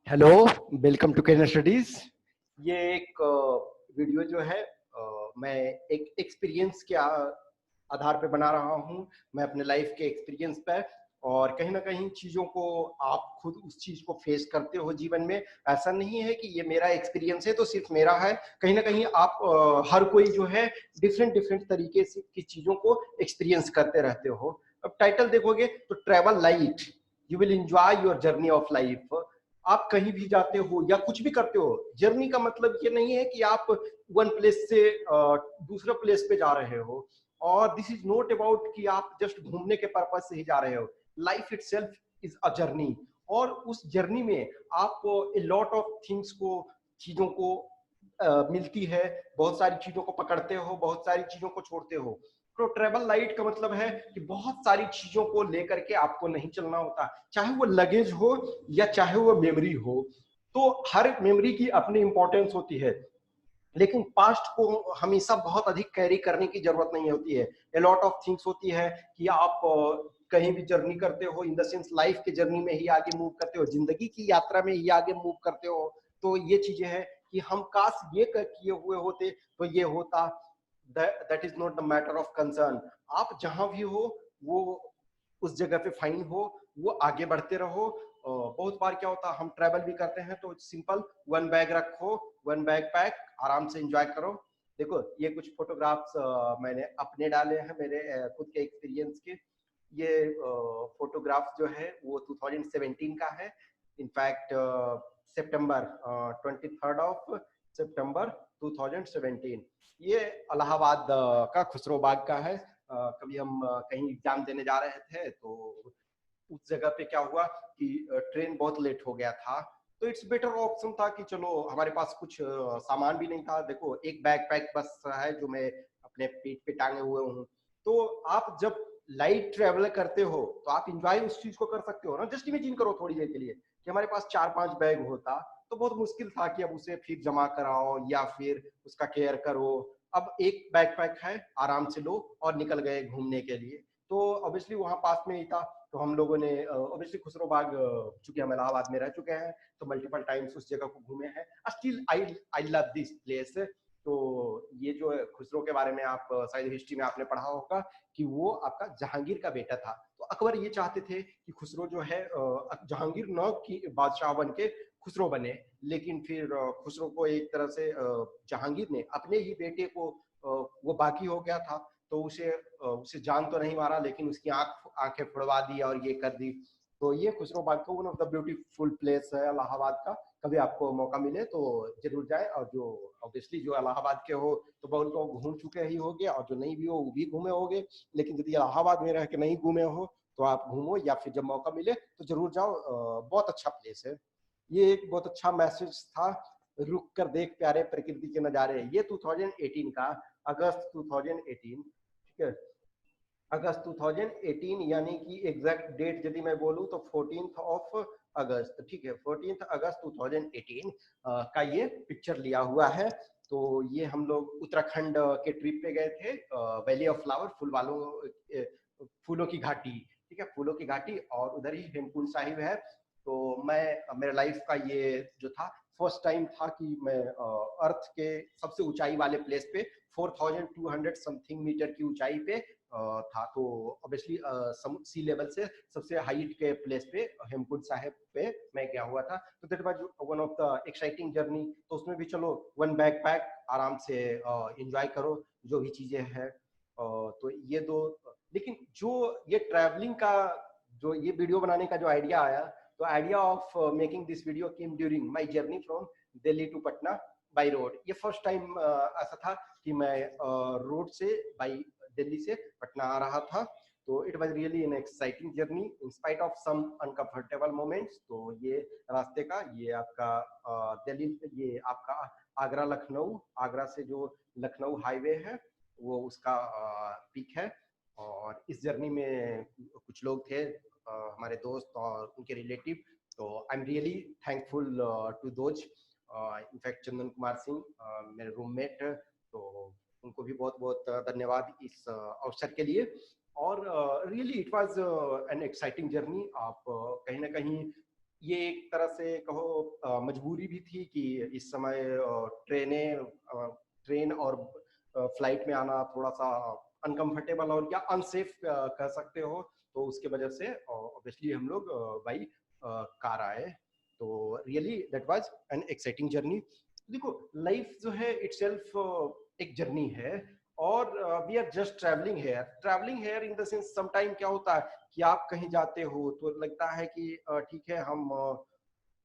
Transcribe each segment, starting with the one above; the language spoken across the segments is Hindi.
Hello, welcome to career studies. ये एक वीडियो जो है मैं एक एक्सपीरियंस के आधार पे बना रहा हूँ। मैं अपने लाइफ के एक्सपीरियंस पे और कहीं ना कहीं चीज़ों को आप खुद उस चीज़ को फेस करते हो जीवन में। ऐसा नहीं है कि ये मेरा एक्सपीरियंस है तो सिर्फ मेरा है। कहीं ना कहीं आप हर कोई जो है डिफरेंट डिफरेंट तरीके से की चीज़ों को एक्सपीरियंस करते रहते हो। अब टाइटल देखोगे तो travel light, you will enjoy your journey of life. आप कहीं भी जाते हो या कुछ भी करते हो, जर्नी का मतलब ये नहीं है कि आप वन प्लेस से दूसरे प्लेस पे जा रहे हो। और दिस इज नॉट अबाउट कि आप जस्ट घूमने के पर्पज से ही जा रहे हो। Life itself is a journey, और उस जर्नी में आप ए लॉट ऑफ थिंग्स को, चीजों को मिलती है। बहुत सारी चीजों को पकड़ते हो, बहुत सारी चीजों को छोड़ते हो। तो ट्रेवल लाइट का मतलब है कि बहुत सारी चीजों को लेकर के आपको नहीं चलना होता, चाहे वो लगेज हो या चाहे वो मेमोरी हो। तो हर मेमोरी की अपनी इंपॉर्टेंस होती है, लेकिन पास्ट को हमेशा बहुत अधिक कैरी करने की जरूरत नहीं होती है। ए लॉट ऑफ थिंग्स होती है कि आप कहीं भी जर्नी करते हो, इन द सेंस लाइफ के जर्नी में ही आगे मूव करते हो, जिंदगी की यात्रा में ही आगे मूव करते हो। तो ये चीजें हैं कि हम काश ये किए हुए होते तो ये होता। That is not the matter of concern. आप जहां भी हो वो उस जगह पे फाइन हो, वो आगे बढ़ते रहो। बहुत बार क्या होता है, हम ट्रैवल भी करते हैं तो सिंपल वन बैग रखो, वन बैग पैक, आराम से एंजॉय करो। देखो ये कुछ फोटोग्राफ्स मैंने अपने डाले हैं, मेरे खुद के एक्सपीरियंस के। ये फोटोग्राफ जो है वो 2017 का है। इनफैक्ट सितंबर 23 ऑफ सितंबर 2017। ये इलाहाबाद का खुसरो बाग का है। कभी हम कहीं एग्जाम देने जा रहे थे तो उस जगह पे क्या हुआ कि ट्रेन बहुत लेट हो गया था। तो इट्स बेटर ऑप्शन था कि चलो, हमारे पास कुछ सामान भी नहीं था। देखो एक बैग पैक बस है जो मैं अपने पीठ पे टांगे हुए हूँ। तो आप जब लाइट ट्रेवल करते हो तो आप इंजॉय उस चीज को कर सकते हो ना। जस्ट इमेजिन करो थोड़ी देर के लिए कि हमारे पास 4-5 बैग होता तो बहुत मुश्किल था कि अब उसे फिर जमा कराओ या फिर उसका केयर करो। अब एक बैग पैक है, आराम से लो और निकल गए घूमने के लिए। तो ऑब्वियसली वहां पास में ही था, तो हम लोगों ने ऑब्वियसली खुसरो बाग, चूंकि हम इलाहाबाद में रह चुके हैं तो मल्टीपल टाइम्स उस जगह को घूमे हैं। Still I I love this place. तो ये जो खुसरो के बारे में आप शायद हिस्ट्री में आपने पढ़ा होगा कि वो आपका जहांगीर का बेटा था। तो अकबर ये चाहते थे कि खुसरो जो है जहांगीर न की बादशाह बन के खुसरो बने, लेकिन फिर खुसरो को एक तरह से जहांगीर ने अपने ही बेटे को, वो बाकी हो गया था तो उसे जान तो नहीं मारा, लेकिन उसकी आंखें फुड़वा दी और ये कर दी। तो ये खुसरो बाग का one of the beautiful place है इलाहाबाद का। कभी आपको मौका मिले तो जरूर जाए। और जो ऑब्वियसली जो इलाहाबाद के हो तो बहुत तो घूम चुके ही होगे, और जो नहीं भी हो वो भी घूमे होगे। लेकिन यदि इलाहाबाद में रह के नहीं घूमे हो तो आप घूमो, या फिर जब मौका मिले तो जरूर जाओ। बहुत अच्छा प्लेस है। ये एक बहुत अच्छा मैसेज था, रुक कर देख प्यारे प्रकृति के नजारे। ये 2018 का, अगस्त 2018, ठीक है। अगस्त 2018, यानी कि एग्जैक्ट डेट यदि मैं बोलूं तो 14th ऑफ अगस्त, ठीक है, 14th अगस्त 2018 का ये पिक्चर लिया हुआ है। तो ये हम लोग उत्तराखंड के ट्रिप पे गए थे, वैली ऑफ फ्लावर, फूलों की घाटी, ठीक है, फूलों की घाटी, और उधर ही हेमकुंड साहिब है। तो मैं, मेरे लाइफ का ये जो था फर्स्ट टाइम था कि मैं अर्थ के सबसे ऊंचाई वाले प्लेस पे 4200 समथिंग मीटर की ऊंचाई पे था। तो ऑब्वियसली सी लेवल से सबसे हाइट के प्लेस पे हेमकुंड साहिब पे मैं गया हुआ था। तो that was one of the exciting journey. तो उसमें भी चलो वन बैग पैक, आराम से एंजॉय करो जो भी चीजें हैं। तो ये दो। लेकिन जो ये ट्रैवलिंग का, जो ये वीडियो बनाने का जो आइडिया आया, तो idea of making this video came during my journey from Delhi to Patna by road. ये फर्स्ट टाइम ऐसा था कि मैं रोड से बाई दिल्ली से पटना आ रहा था। तो it was really an exciting journey in spite of some uncomfortable moments. तो ये रास्ते का, ये आपका दिल्ली, ये आपका आगरा लखनऊ, आगरा से जो लखनऊ हाईवे है वो उसका पीक है। और इस जर्नी में कुछ लोग थे, हमारे दोस्त और उनके रिलेटिव। तो I am really thankful to those. In fact Chandan Kumar Singh मेरे रूममेट, तो उनको भी बहुत बहुत धन्यवाद इस अवसर के लिए। और really it was an exciting journey. आप कहीं ना कहीं ये एक तरह से कहो मजबूरी भी थी कि इस समय ट्रेन और फ्लाइट में आना थोड़ा-सा अनकंफर्टेबल और या अनसेफ कह सकते हो। तो उसके वजह से ऑब्वियसली हम लोग बाई कार आए। तो really that was an exciting journey. देखो लाइफ जो है इटसेल्फ एक जर्नी है और we are just travelling here in the sense some time क्या होता है कि आप कहीं जाते हो तो लगता है कि ठीक है हम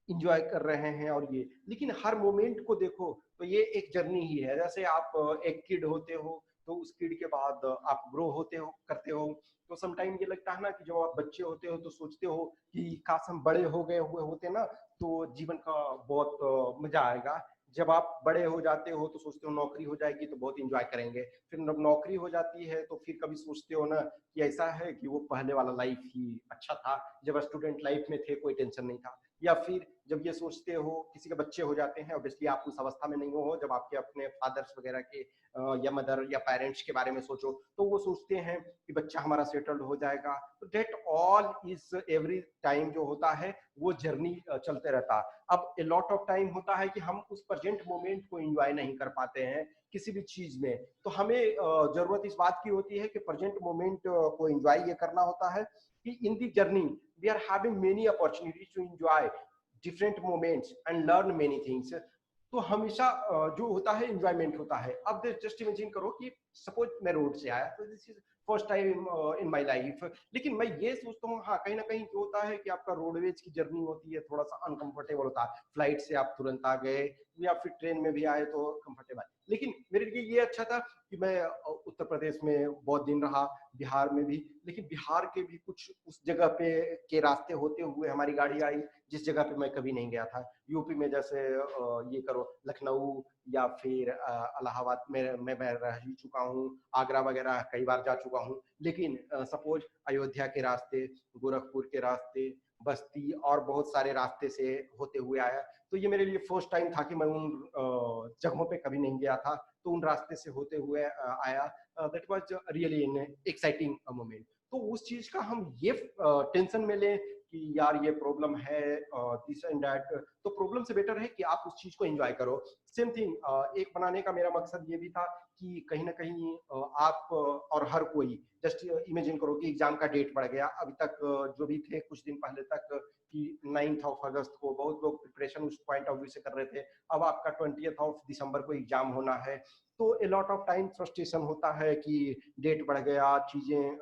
इंजॉय कर रहे हैं और ये, लेकिन हर मोमेंट को देखो तो ये एक जर्नी ही है। जैसे आप एक किड होते हो तो उस किड के बाद आप ग्रो होते हो करते हो, तो सम टाइम ये लगता है ना कि जब आप बच्चे होते हो तो सोचते हो कि काश हम बड़े हो गए हुए होते ना तो जीवन का बहुत मजा आएगा। जब आप बड़े हो जाते हो तो सोचते हो नौकरी हो जाएगी तो बहुत इंजॉय करेंगे, फिर जब नौकरी हो जाती है तो फिर कभी सोचते हो ना कि ऐसा है कि वो पहले वाला लाइफ ही अच्छा था, जब स्टूडेंट लाइफ में थे कोई टेंशन नहीं था। या फिर जब ये सोचते हो किसी के बच्चे हो जाते हैं, ऑब्वियसली आप उस अवस्था में नहीं हो जब आपके अपने फादर्स वगैरह के या मदर या पेरेंट्स के बारे में सोचो तो वो सोचते हैं कि बच्चा हमारा सेटल्ड हो जाएगा। तो that all is every time जो होता है वो जर्नी चलते रहता। अब ए लॉट ऑफ टाइम होता है कि हम उस प्रेजेंट मोमेंट को एंजॉय नहीं कर पाते हैं किसी भी चीज में। तो हमें जरूरत इस बात की होती है कि प्रेजेंट मोमेंट को एंजॉय ये करना होता है कि in the journey we are having many opportunities to enjoy different moments and learn many things. तो हमेशा जो होता है एंजॉयमेंट होता है। अब जस्ट इमेजिन करो कि सपोज मैं रोड से आया तो this is first time in my life, लेकिन मैं ये सोचता हूँ हाँ कहीं ना कहीं क्या होता है कि आपका रोडवेज की जर्नी होती है थोड़ा सा अनकंफर्टेबल होता है। फ्लाइट से आप तुरंत आ गए या फिर ट्रेन में भी आए तो कंफर्टेबल, लेकिन मेरे लिए ये अच्छा था कि मैं उत्तर प्रदेश में बहुत दिन रहा, बिहार में भी, लेकिन बिहार के भी कुछ उस जगह पे के रास्ते होते हुए हमारी गाड़ी आई जिस जगह पे मैं कभी नहीं गया था। यूपी में जैसे ये करो लखनऊ या फिर इलाहाबाद में मैं रह ही चुका हूँ, आगरा वगैरह कई बार जा चुका हूँ, लेकिन सपोज अयोध्या के रास्ते, गोरखपुर के रास्ते, बस्ती और बहुत सारे रास्ते से होते हुए आया। तो ये मेरे लिए फर्स्ट टाइम था कि मैं उन जगहों पे कभी नहीं गया था, तो उन रास्ते से होते हुए आया। That was really an exciting moment. तो उस चीज का हम ये टेंशन में लें कि यार ये प्रॉब्लम है दिस एंड दैट, तो प्रॉब्लम से बेटर है कि आप उस चीज को एंजॉय करो। सेम थिंग एक बनाने का मेरा मकसद ये भी था कि कहीं ना कहीं आप और हर कोई जस्ट इमेजिन करो कि एग्जाम का डेट बढ़ गया। अभी तक जो भी थे कुछ दिन पहले तक कि 9th ऑफ अगस्त को बहुत लोग प्रिपरेशन उस पॉइंट ऑफ व्यू से कर रहे थे, अब आपका 20th ऑफ दिसंबर को एग्जाम होना है। तो a lot of time frustration होता है कि डेट बढ़ गया, चीजें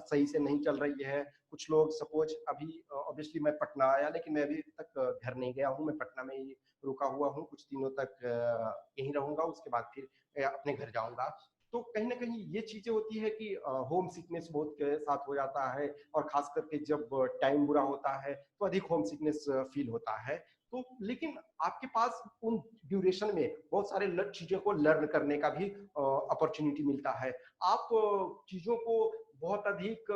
सही से नहीं चल रही है। कुछ लोग सपोज अभी ऑब्वियसली मैं पटना आया लेकिन मैं अभी तक घर नहीं गया हूँ, मैं पटना में ही रुका हुआ हूँ, कुछ दिनों तक यहीं रहूंगा, उसके बाद फिर अपने घर जाऊंगा। तो कहीं ना कहीं ये चीजें होती है कि होम सिकनेस बहुत के साथ हो जाता है, और खास करके जब टाइम बुरा होता है तो अधिक होम सिकनेस फील होता है। तो लेकिन आपके पास उन ड्यूरेशन में बहुत सारे चीजों को लर्न करने का भी अपॉर्चुनिटी मिलता है। आप चीजों को बहुत अधिक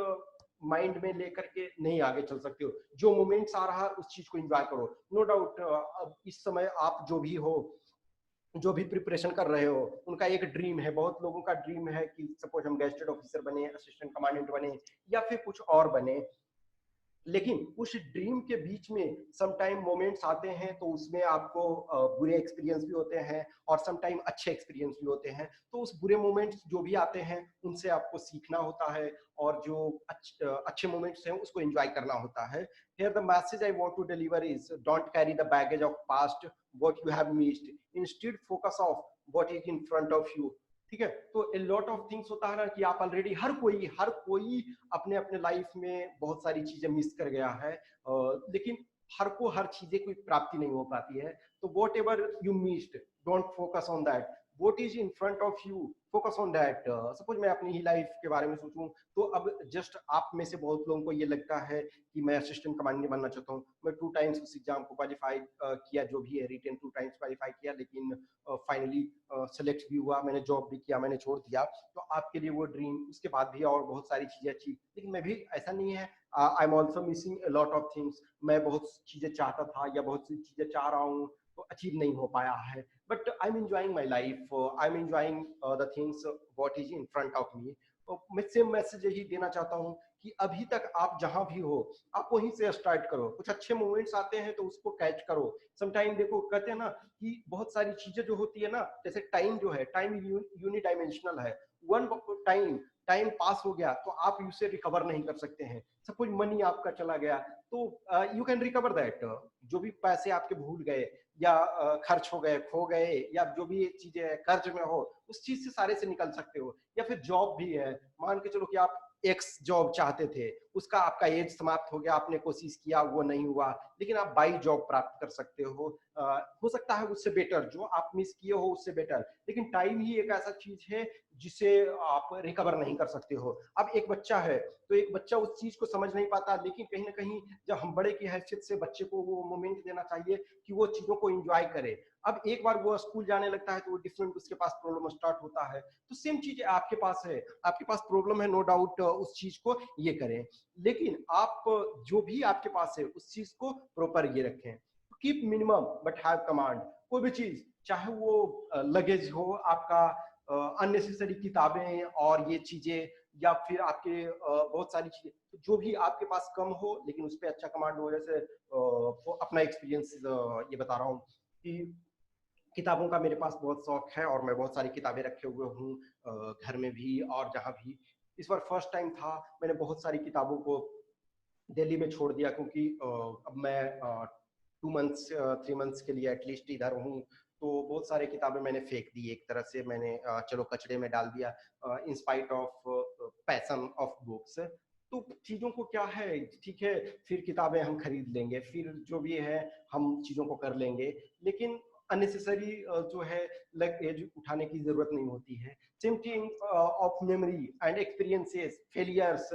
माइंड में लेकर के नहीं आगे चल सकते हो। जो मोमेंट्स आ रहा है उस चीज को एंजॉय करो। नो डाउट अब इस समय आप जो भी हो, जो भी प्रिपरेशन कर रहे हो, उनका एक ड्रीम है, बहुत लोगों का ड्रीम है कि सपोज हम गैजेटेड ऑफिसर बने, असिस्टेंट कमांडेंट बने या फिर कुछ और बने। लेकिन उस ड्रीम के बीच में सम टाइम मोमेंट्स आते हैं तो उसमें आपको बुरे एक्सपीरियंस भी होते हैं और सम टाइम अच्छे एक्सपीरियंस भी होते हैं। तो उस बुरे मोमेंट्स जो भी आते हैं उनसे आपको सीखना होता है, और जो अच्छे मोमेंट्स हैं उसको एंजॉय करना होता है। Here the message I want to deliver is don't carry the baggage of past what you have missed, instead focus of what is in front of you. ठीक है, तो ए लॉट ऑफ थिंग्स होता है ना कि आप ऑलरेडी हर कोई अपने अपने लाइफ में बहुत सारी चीजें मिस कर गया है, लेकिन हर चीजें कोई प्राप्ति नहीं हो पाती है। तो what ever you missed, don't focus on that, what is in front of you, focus on that. Suppose मैं अपनी ही लाइफ के बारे में सोचूं तो अब जस्ट आप में से बहुत लोगों को ये लगता है कि मैं असिस्टेंट कमांडेंट बनना चाहता हूँ। मैं 2 टाइम्स उस एग्जाम को क्वालिफाई किया, जो भी है रिटन 2 टाइम्स क्वालिफाई किया, लेकिन फाइनली सेलेक्ट भी हुआ, मैंने जॉब भी किया, मैंने छोड़ दिया। तो आपके लिए वो ड्रीम, उसके बाद भी और बहुत सारी चीजें अच्छी, लेकिन मैं भी ऐसा नहीं है, I am also missing a lot of things. मैं बहुत चीजें चाहता था या बहुत सी चीजें चाह रहा हूँ तो अचीव नहीं हो पाया है, but I am enjoying my life, I am enjoying the things what is in front of me. तो मैं सेम मैसेज यही देना चाहता हूँ कि अभी तक आप जहां भी हो आप वहीं से स्टार्ट करो। कुछ अच्छे मोमेंट्स आते हैं तो उसको कैच करो। समटाइम देखो कहते हैं ना कि बहुत सारी चीजें जो होती है ना, जैसे टाइम जो है, टाइम यूनिडायमेंशनल है। वन टाइम टाइम पास हो गया तो आप उसे रिकवर नहीं कर सकते हैं। सपोज मनी आपका चला गया तो यू कैन रिकवर दैट। जो भी पैसे आपके भूल गए या खर्च हो गए, खो गए, या जो भी चीजें कर्ज में हो, उस चीज से सारे से निकल सकते हो। या फिर जॉब भी है, मान के चलो कि आप एक्स जॉब चाहते थे, उसका आपका एज समाप्त हो गया, आपने कोशिश किया वो नहीं हुआ, लेकिन आप बाई जॉब प्राप्त कर सकते हो। हो सकता है उससे बेटर, जो आप मिस किए हो उससे बेटर। लेकिन टाइम ही एक ऐसा चीज है जिसे आप रिकवर नहीं कर सकते हो। अब एक बच्चा है तो एक बच्चा उस चीज को समझ नहीं पाता, लेकिन कहीं ना कहीं जब हम बड़े की हैसियत से बच्चे को वो मोमेंट देना चाहिए कि वो चीजों को एंजॉय करे। अब एक बार वो स्कूल जाने लगता है तो वो डिफरेंट उसके पास प्रॉब्लम स्टार्ट होता है। तो सेम चीज आपके पास है, आपके पास प्रॉब्लम है, नो डाउट उस चीज को ये करें, लेकिन आप जो भी आपके पास है उस चीज को प्रॉपर ये रखें। Keep minimum but have command. कोई भी चीज, चाहे वो लगेज हो आपका, अननेसेसरी किताबें और ये चीजें, या फिर आपके बहुत सारी चीजें, जो भी आपके पास कम हो लेकिन उस पर अच्छा कमांड हो। जैसे वो अपना एक्सपीरियंस ये बता रहा हूँ कि किताबों का मेरे पास बहुत शौक है और मैं बहुत सारी किताबें रखे हुए हूँ, घर में भी और जहाँ भी। इस बार फर्स्ट टाइम था, मैंने बहुत सारी किताबों को दिल्ली में छोड़ दिया, क्योंकि अब मैं 2 मंथ्स 3 मंथ्स के लिए एटलीस्ट इधर हूँ। तो बहुत सारे किताबें मैंने फेंक दी, एक तरह से मैंने चलो कचड़े में डाल दिया, इन spite of passion of books. तो चीज़ों को क्या है, ठीक है, फिर किताबें हम खरीद लेंगे, फिर जो भी है हम चीज़ों को कर लेंगे, लेकिन अननेसेसरी जो है लगेज उठाने की जरूरत नहीं होती है। Same thing of memory and experiences, failures.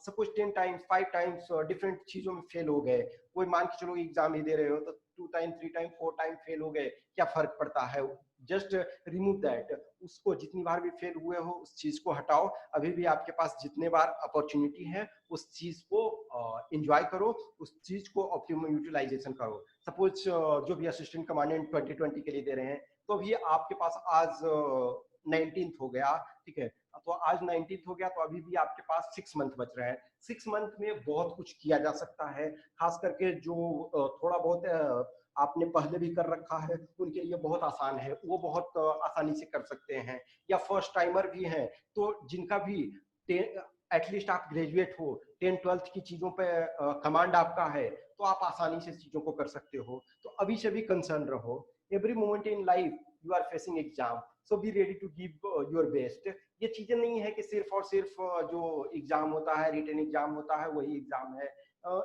Suppose 10 times 5 times different चीजों में फेल हो गए, कोई मान के चलो एग्जाम ही दे रहे हो तो 2 टाइम 3 टाइम 4 टाइम फेल हो गए, क्या फर्क पड़ता है? Just remove that. उसको जितनी बार भी फेल हुए हो उस चीज को हटाओ। अभी भी आपके पास जितने बार अपॉर्चुनिटी है उस चीज को एंजॉय करो, उस चीज को ऑप्टिमम यूटिलाइजेशन करो। सपोज जो भी असिस्टेंट कमांडेंट 2020 के लिए दे रहे हैं, तो अभी आपके पास आज 19th हो गया, ठीक है, तो आज 19th हो गया, तो अभी भी आपके पास 6 मंथ बच रहे हैं। 6 मंथ में बहुत कुछ किया जा सकता है, खास करके जो थोड़ा बहुत आपने पहले भी कर रखा है उनके लिए बहुत आसान है, वो बहुत आसानी से कर सकते हैं। या फर्स्ट टाइमर भी हैं तो जिनका भी एटलीस्ट आप ग्रेजुएट हो, 10th 12th की चीजों पे कमांड आपका है, तो आप आसानी से चीजों को कर सकते हो। तो अभी से भी कंसर्न रहो। Every moment in life you are facing exam, so be ready to give your best. ये चीजें नहीं है कि सिर्फ और सिर्फ जो एग्जाम होता है, रिटन एग्जाम होता है, वही एग्जाम है।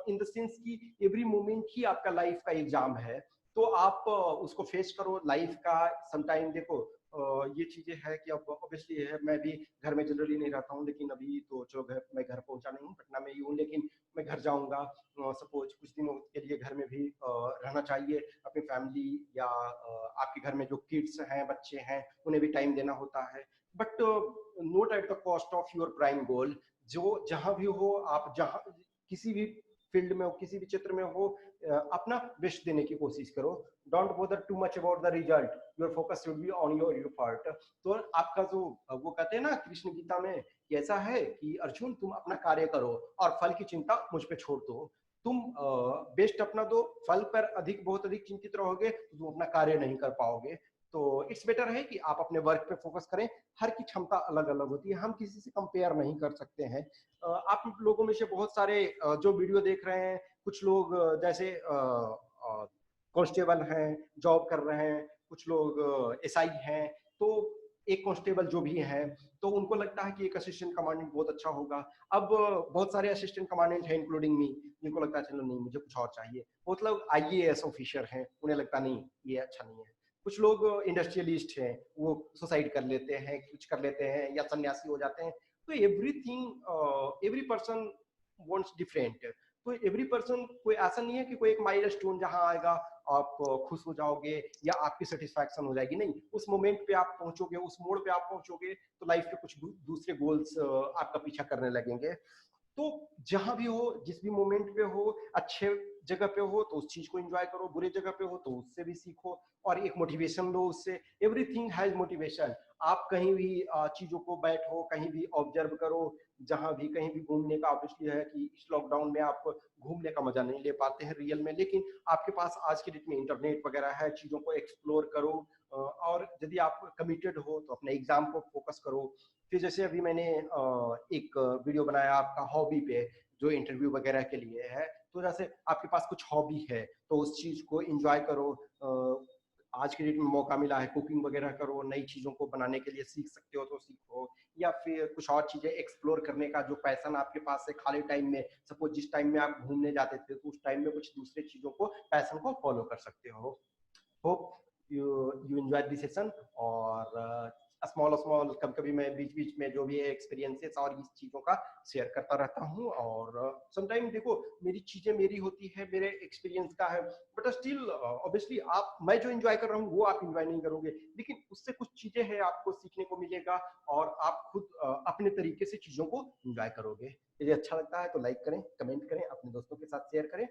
इन द सेंस कि एवरी मोमेंट ही आपका लाइफ का एग्जाम है, तो आप उसको फेस करो लाइफ का। समटाइम देखो ये चीजें है कि अब ऑब्वियसली है, मैं भी घर में जनरली नहीं रहता हूँ, लेकिन अभी तो चलो मैं घर पहुंचा नहीं हूँ, पटना में ही हूँ, लेकिन मैं घर जाऊंगा। सपोज कुछ दिनों के लिए घर में भी रहना चाहिए, अपनी फैमिली या आपके घर में जो किड्स हैं, बच्चे हैं, उन्हें भी टाइम देना होता है। But not at the cost of your prime goal. जो जहां भी हो आप, जहां किसी भी फील्ड में हो, किसी भी क्षेत्र में हो, अपना बेस्ट देने की कोशिश करो। Don't bother too much about the result, your focus should be on your effort. तो आपका जो वो कहते हैं ना कृष्ण गीता में कि ऐसा है कि अर्जुन तुम अपना कार्य करो और फल की चिंता मुझ पे छोड़ दो। तुम बेस्ट अपना दो, फल पर अधिक बहुत अधिक चिंतित रहोगे तो तुम अपना कार्य नहीं कर पाओगे। तो इट्स बेटर है कि आप अपने वर्क पे फोकस करें। हर की क्षमता अलग अलग होती है, हम किसी से कंपेयर नहीं कर सकते हैं। आप लोगों में से बहुत सारे जो वीडियो देख रहे हैं, कुछ लोग जैसे कांस्टेबल हैं, जॉब कर रहे हैं, कुछ लोग एसआई हैं, तो एक कांस्टेबल जो भी हैं तो उनको लगता है कि एक असिस्टेंट कमांडेंट बहुत अच्छा होगा। अब बहुत सारे असिस्टेंट कमांडेंट हैं इंक्लूडिंग मी, जिनको लगता है चलो नहीं मुझे कुछ और चाहिए। बहुत लोग आईएएस ऑफिसर हैं, उन्हें लगता नहीं ये अच्छा नहीं है। कुछ लोग इंडस्ट्रियलिस्ट हैं, वो सुसाइड कर लेते हैं, कुछ कर लेते हैं या सन्यासी हो जाते हैं। तो everything every person wants different. तो एवरी पर्सन, कोई ऐसा नहीं है कि कोई एक माइलस्टोन जहां आएगा आप खुश हो जाओगे या आपकी सेटिस्फैक्शन हो जाएगी। नहीं, उस मोमेंट पे आप पहुंचोगे, उस मोड़ पे आप पहुंचोगे तो लाइफ के कुछ दूसरे गोल्स आपका पीछा करने लगेंगे। तो जहां भी हो, जिस भी मोमेंट पे हो, अच्छे जगह पे हो तो उस चीज को एंजॉय करो, बुरे जगह पे हो तो उससे भी सीखो और एक मोटिवेशन लो उससे। Everything has motivation. आप कहीं भी चीजों को बैठो, कहीं भी ऑब्जर्व करो, जहां भी कहीं भी घूमने का ऑब्वियसली है कि इस लॉकडाउन में आप घूमने का मजा नहीं ले पाते हैं रियल में, लेकिन आपके पास आज के डेट में इंटरनेट वगैरह है, चीजों को एक्सप्लोर करो। और यदि आप कमिटेड हो तो अपने एग्जाम को फोकस करो। फिर जैसे अभी मैंने एक वीडियो बनाया आपका हॉबी पे, जो इंटरव्यू वगैरह के लिए है, तो जैसे आपके पास कुछ हॉबी है तो उस चीज को एंजॉय करो। आज के डेट में मौका मिला है, कुकिंग वगैरह करो, नई चीजों को बनाने के लिए सीख सकते हो तो सीखो, या फिर कुछ और चीजें एक्सप्लोर करने का जो पैशन आपके पास है खाली टाइम में, सपोज जिस टाइम में आप घूमने जाते थे तो उस टाइम में कुछ दूसरे चीजों को, पैशन को फॉलो कर सकते हो। Hope you enjoy this session. और स्मॉल स्मॉल कभी कभी मैं बीच बीच में जो भी है एक्सपीरियंसेस और इस चीजों का शेयर करता रहता हूँ। और समटाइम देखो, मेरी चीजें मेरी होती है, मेरे एक्सपीरियंस का है, बट स्टिल ऑब्वियसली आप, मैं जो एंजॉय कर रहा हूँ वो आप एंजॉय नहीं करोगे, लेकिन उससे कुछ चीजें हैं आपको सीखने को मिलेगा और आप खुद अपने तरीके से चीजों को एंजॉय करोगे। यदि अच्छा लगता है तो लाइक करें, कमेंट करें, अपने दोस्तों के साथ शेयर करें।